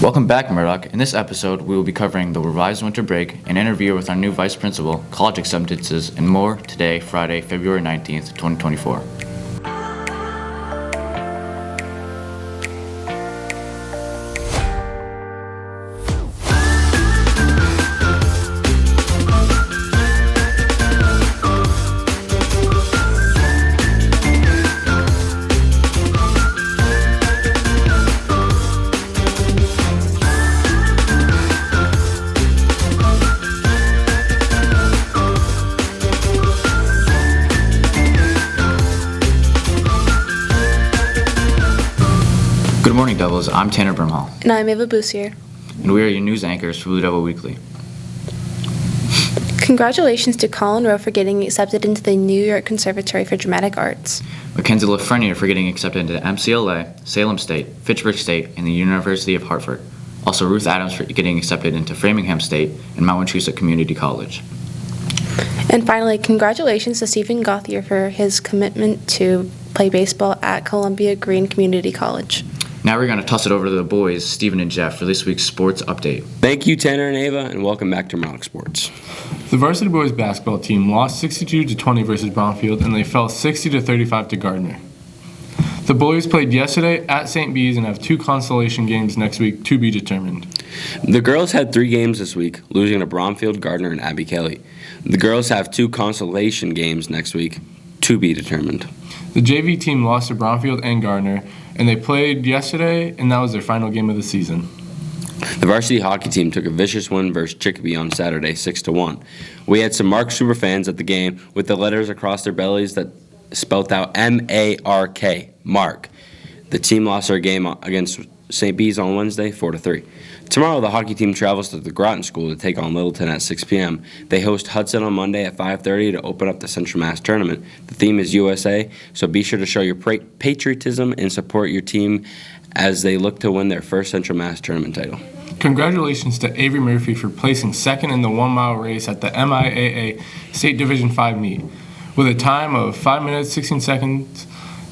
Welcome back, Murdoch. In this episode, we will be covering the revised winter break, an interview with our new vice principal, college acceptances, and more today, Friday, February 19th, 2024. Good morning, Devils. I'm Tanner Brimhall. And I'm Ava Boussier. And we are your news anchors for Blue Devil Weekly. Congratulations to Colin Rowe for getting accepted into the New York Conservatory for Dramatic Arts. Mackenzie Lafreniere for getting accepted into MCLA, Salem State, Fitchburg State, and the University of Hartford. Also, Ruth Adams for getting accepted into Framingham State and Mount Wachusett Community College. And finally, congratulations to Stephen Gauthier for his commitment to play baseball at Columbia Green Community College. Now we're going to toss it over to the boys, Stephen and Jeff, for this week's sports update. Thank you, Tanner and Ava, and welcome back to Murdoch Sports. The varsity boys basketball team lost 62-20 versus Brownfield, and they fell 60-35 to Gardner. The boys played yesterday at St. Bees and have 2 consolation games next week to be determined. The girls had 3 games this week, losing to Bromfield, Gardner, and Abbey Kelly. The girls have 2 consolation games next week to be determined. The JV team lost to Bromfield and Gardner, and they played yesterday, and that was their final game of the season. The varsity hockey team took a vicious win versus Chicopee on Saturday, 6-1. We had some Mark superfans at the game with the letters across their bellies that spelled out M-A-R-K, Mark. The team lost their game against St. Bees on Wednesday, 4-3. Tomorrow, the hockey team travels to the Groton School to take on Littleton at 6 p.m. They host Hudson on Monday at 5:30 to open up the Central Mass tournament. The theme is USA, so be sure to show your patriotism and support your team as they look to win their first Central Mass tournament title. Congratulations to Avery Murphy for placing second in the 1-mile race at the MIAA State Division 5 meet. With a time of 5 minutes, 16 seconds,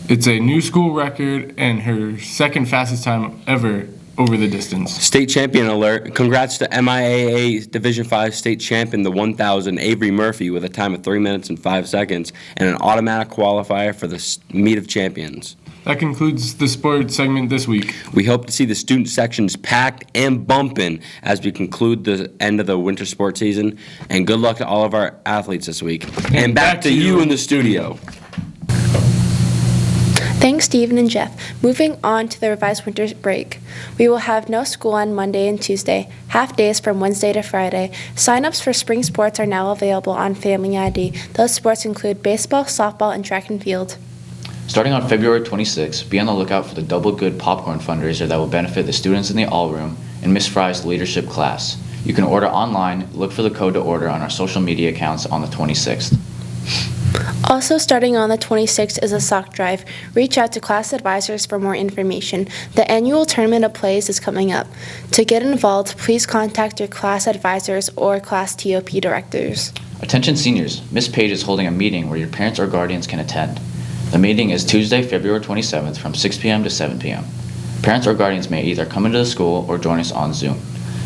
it's a new school record and her second fastest time ever over the distance. State champion alert. Congrats to MIAA Division 5 state champion, the 1,000, Avery Murphy, with a time of 3 minutes and 5 seconds and an automatic qualifier for the meet of champions. That concludes the sports segment this week. We hope to see the student sections packed and bumping as we conclude the end of the winter sports season. And good luck to all of our athletes this week. And back to you in the studio. Thanks, Stephen and Jeff. Moving on to the revised winter break. We will have no school on Monday and Tuesday, half days from Wednesday to Friday. Sign-ups for spring sports are now available on Family ID. Those sports include baseball, softball, and track and field. Starting on February 26th, be on the lookout for the Double Good Popcorn fundraiser that will benefit the students in the All Room and Miss Fry's leadership class. You can order online. Look for the code to order on our social media accounts on the 26th. Also starting on the 26th is a sock drive. Reach out to class advisors for more information. The annual tournament of plays is coming up. To get involved, please contact your class advisors or class TOP directors. Attention seniors, Miss Page is holding a meeting where your parents or guardians can attend. The meeting is Tuesday, February 27th from 6 p.m. to 7 p.m. Parents or guardians may either come into the school or join us on Zoom.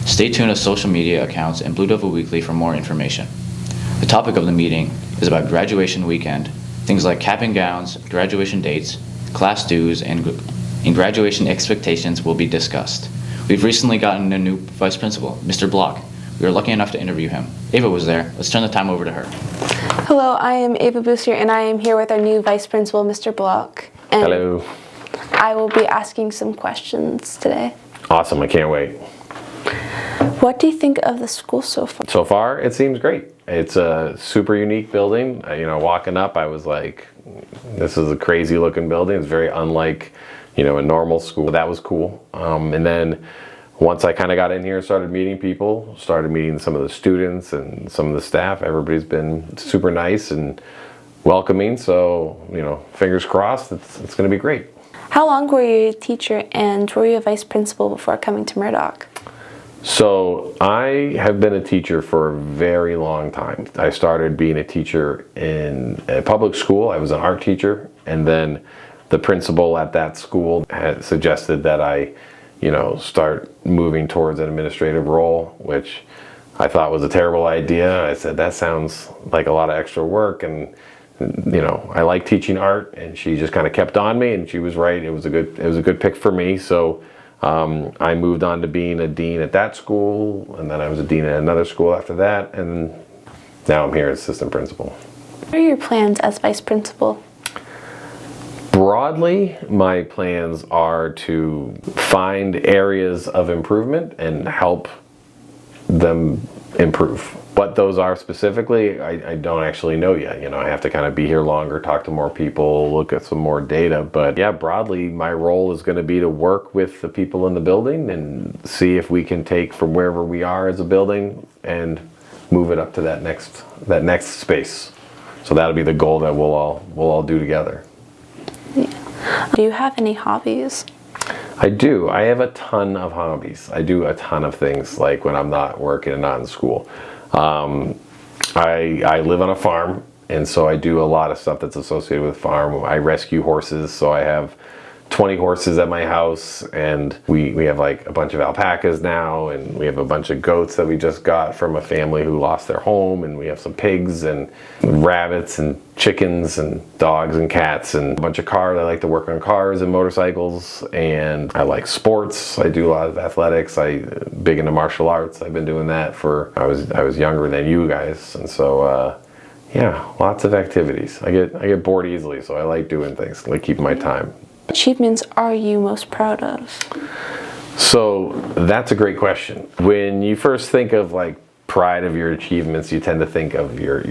Stay tuned to social media accounts and Blue Devil Weekly for more information. The topic of the meeting is about graduation weekend. Things like cap and gowns, graduation dates, class dues, and graduation expectations will be discussed. We've recently gotten a new vice principal, Mr. Block. We were lucky enough to interview him. Ava was there. Let's turn the time over to her. Hello, I am Ava Boussier, and I am here with our new vice principal, Mr. Block. And hello. I will be asking some questions today. Awesome, I can't wait. What do you think of the school so far? So far, it seems great. It's a super unique building. Walking up, I was like, this is a crazy looking building. It's very unlike, a normal school. That was cool. And then once I kind of got in here and started meeting people, started meeting some of the students and some of the staff, everybody's been super nice and welcoming. So, fingers crossed, it's going to be great. How long were you a teacher and were you a vice principal before coming to Murdoch? So I have been a teacher for a very long time. I started being a teacher in a public school. I was an art teacher, and then the principal at that school had suggested that I start moving towards an administrative role, which I thought was a terrible idea. I said, that sounds like a lot of extra work, and I like teaching art, and she just kind of kept on me, and she was right. It was a good pick for me. So I moved on to being a dean at that school, and then I was a dean at another school after that, and now I'm here as assistant principal. What are your plans as vice principal? Broadly, my plans are to find areas of improvement and help them improve. What those are specifically, I don't actually know yet. I have to kind of be here longer, talk to more people, look at some more data. But yeah, broadly, my role is going to be to work with the people in the building and see if we can take from wherever we are as a building and move it up to that next space. So that'll be the goal that we'll all do together. Yeah. Do you have any hobbies? I do. I have a ton of hobbies. I do a ton of things, like when I'm not working and not in school. I live on a farm, and so I do a lot of stuff that's associated with farm. I rescue horses, so I have 20 horses at my house, and we have like a bunch of alpacas now, and we have a bunch of goats that we just got from a family who lost their home, and we have some pigs and rabbits and chickens and dogs and cats and a bunch of cars. I like to work on cars and motorcycles, and I like sports. I do a lot of athletics. I'm big into martial arts. I've been doing that I was younger than you guys, and so yeah, lots of activities. I get bored easily, so I like doing things, like keeping my time. Achievements are you most proud of? So that's a great question. When you first think of like pride of your achievements, you tend to think of your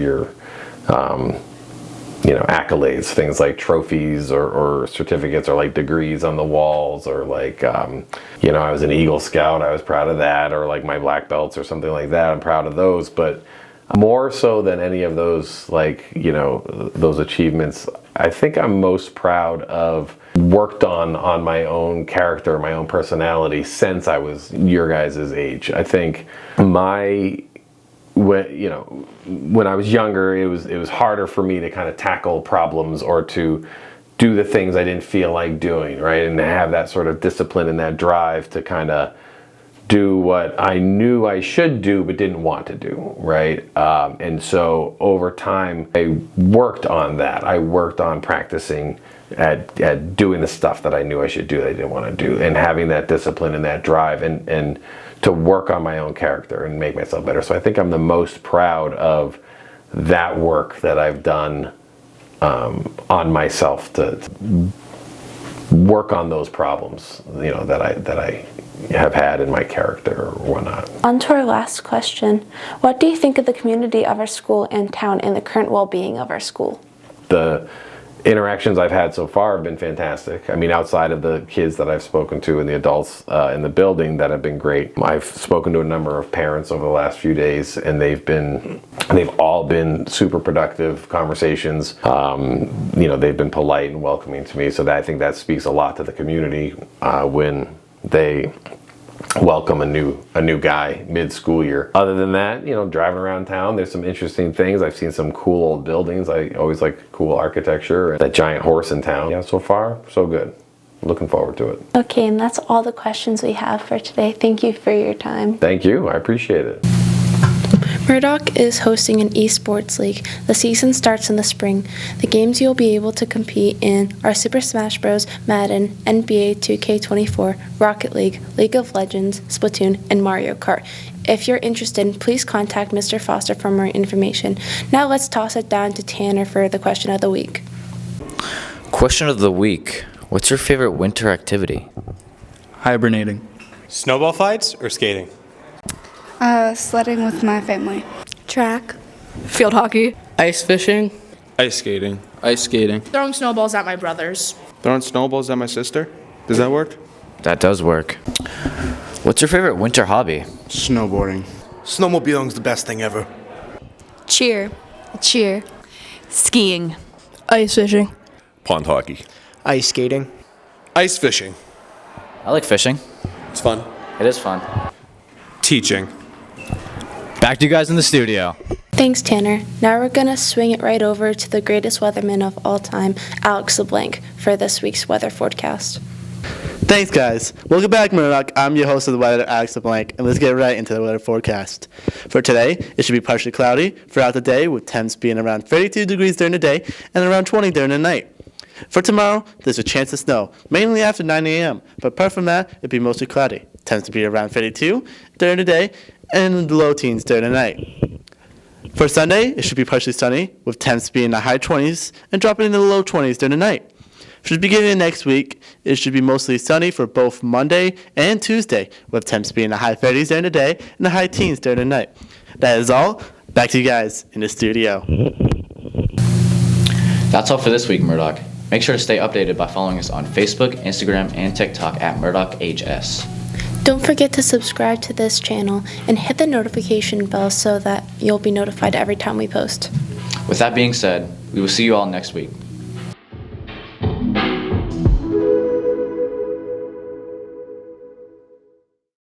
accolades, things like trophies or certificates or like degrees on the walls, or like I was an Eagle Scout, I was proud of that, or like my black belts or something like that. I'm proud of those. But more so than any of those, those achievements, I think I'm most proud of worked on my own character, my own personality since I was your guys' age. I think when I was younger, it was harder for me to kind of tackle problems or to do the things I didn't feel like doing, right? And to have that sort of discipline and that drive to kind of do what I knew I should do but didn't want to do, right? And so over time, I worked on that. I worked on practicing at doing the stuff that I knew I should do that I didn't want to do, and having that discipline and that drive and to work on my own character and make myself better. So I think I'm the most proud of that work that I've done on myself to work on those problems, that I have had in my character or whatnot. On to our last question. What do you think of the community of our school and town and the current well-being of our school? The interactions I've had so far have been fantastic. I mean, outside of the kids that I've spoken to and the adults in the building that have been great, I've spoken to a number of parents over the last few days, and they've all been super productive conversations. They've been polite and welcoming to me, so I think that speaks a lot to the community when they welcome a new guy mid-school year. Other than that, driving around town, there's some interesting things. I've seen some cool old buildings. I always like cool architecture. And that giant horse in town. Yeah, so far, so good. Looking forward to it. Okay, and that's all the questions we have for today. Thank you for your time. Thank you. I appreciate it. Murdoch is hosting an esports league. The season starts in the spring. The games you'll be able to compete in are Super Smash Bros., Madden, NBA 2K24, Rocket League, League of Legends, Splatoon, and Mario Kart. If you're interested, please contact Mr. Foster for more information. Now let's toss it down to Tanner for the question of the week. Question of the week. What's your favorite winter activity? Hibernating. Snowball fights or skating? Sledding with my family. Track. Field hockey. Ice fishing. Ice skating. Ice skating. Throwing snowballs at my brothers. Throwing snowballs at my sister? Does that work? That does work. What's your favorite winter hobby? Snowboarding. Snowmobiling's the best thing ever. Cheer. Skiing. Ice fishing. Pond hockey. Ice skating. Ice fishing. I like fishing. It's fun. It is fun. Teaching. Back to you guys in the studio. Thanks, Tanner. Now we're going to swing it right over to the greatest weatherman of all time, Alex LeBlanc, for this week's weather forecast. Thanks, guys. Welcome back, Murdoch. I'm your host of the weather, Alex LeBlanc, and let's get right into the weather forecast. For today, it should be partially cloudy throughout the day, with temps being around 32 degrees during the day and around 20 during the night. For tomorrow, there's a chance of snow, mainly after 9 a.m., but apart from that, it'll be mostly cloudy. Temps to be around 52 during the day and in the low teens during the night. For Sunday, it should be partially sunny, with temps being in the high 20s and dropping into the low 20s during the night. For the beginning of next week, it should be mostly sunny for both Monday and Tuesday, with temps being in the high 30s during the day and the high teens during the night. That is all. Back to you guys in the studio. That's all for this week, Murdoch. Make sure to stay updated by following us on Facebook, Instagram, and TikTok at MurdochHS. Don't forget to subscribe to this channel and hit the notification bell so that you'll be notified every time we post. With that being said, we will see you all next week.